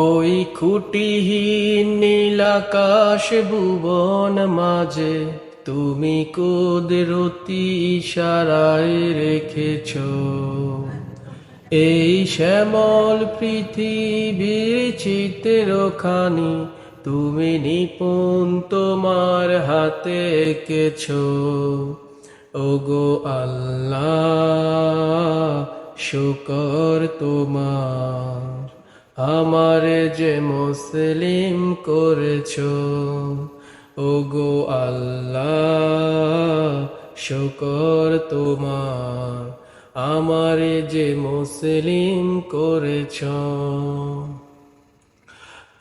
ওই খুঁটিহীন নীলাকাশ ভুবন মাঝে তুমি কুদরতি ইশারায় রেখেছ এই শ্যামল পৃথিবীর চিত্রখানি তুমি নিপুণ তোমার হাতে এঁকেছ। ওগো আল্লাহ, শুকর তোমার, আমারে যে মুসলিম করেছ। ওগো আল্লাহ, শুকর তোমার, আমারে যে মুসলিম করেছ।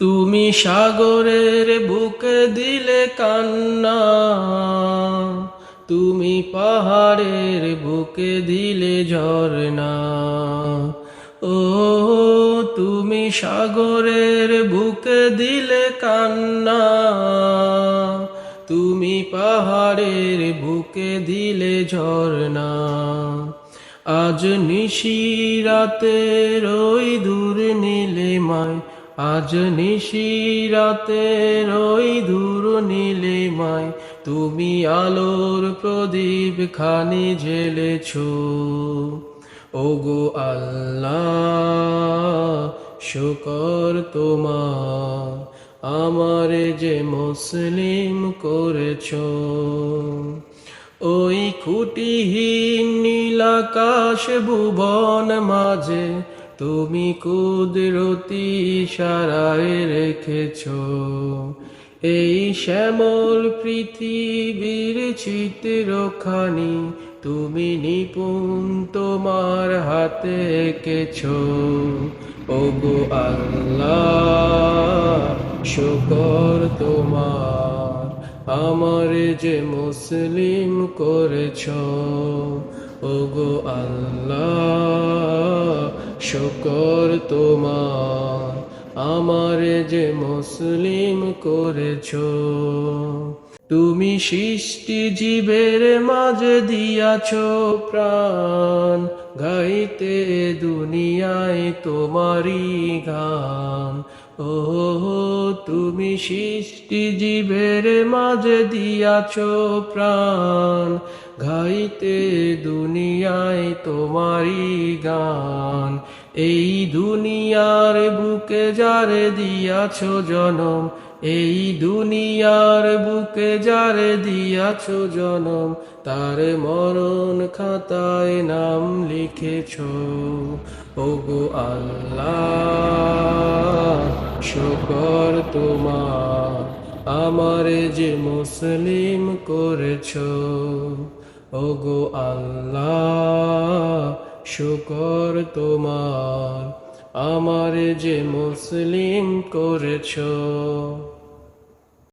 তুমি সাগরের বুকে দিলে কান্না, তুমি পাহাড়ের বুকে দিলে ঝরনা। ও তুমি সাগরের বুকে দিলে কান্না, তুমি পাহাড়ের বুকে দিলে ঝরনা। আজ নিশিরাতের ওই দূর নীলিমায়, আজ নিশিরাতের ওই দূর নীলিমায় তুমি আলোর প্রদীপ খানি জ্বেলেছ। ওগো আল্লাহ, শুকর তোমার, আমারে যে মুসলিম করেছ। ওই খুঁটিহীন নীলাকাশ ভুবন মাঝে তুমি কুদরতি ইশারায় রেখেছ এই শ্যামল পৃথিবীর চিত্রখানি তুমি নিপুণ তোমার হাতে এঁকেছ। ওগো আল্লাহ, শুকর তোমার, আমারে যে মুসলিম করেছ। ওগো আল্লাহ, শুকর তোমার, আমারে যে মুসলিম করেছ। তুমি সৃষ্টি জীবের মাঝে দিয়াছ প্রাণ, গাইতে দুনিয়ায় তোমারি গান। ও তুমি সৃষ্টি জীবের মাঝে দিয়াছ প্রাণ, গাইতে দুনিয়ায় তোমারি গান। এই দুনিয়ার বুকে যারে দিয়াছ জনম, এই দুনিয়ার বুকে যারে দিয়াছ জনম, তার মরণ খাতায় নাম লিখেছ। ওগো আল্লাহ, শুকর তোমার, আমারে যে মুসলিম করেছ। ওগো আল্লাহ, শুকর তোমার, আমারে যে মুসলিম করেছ।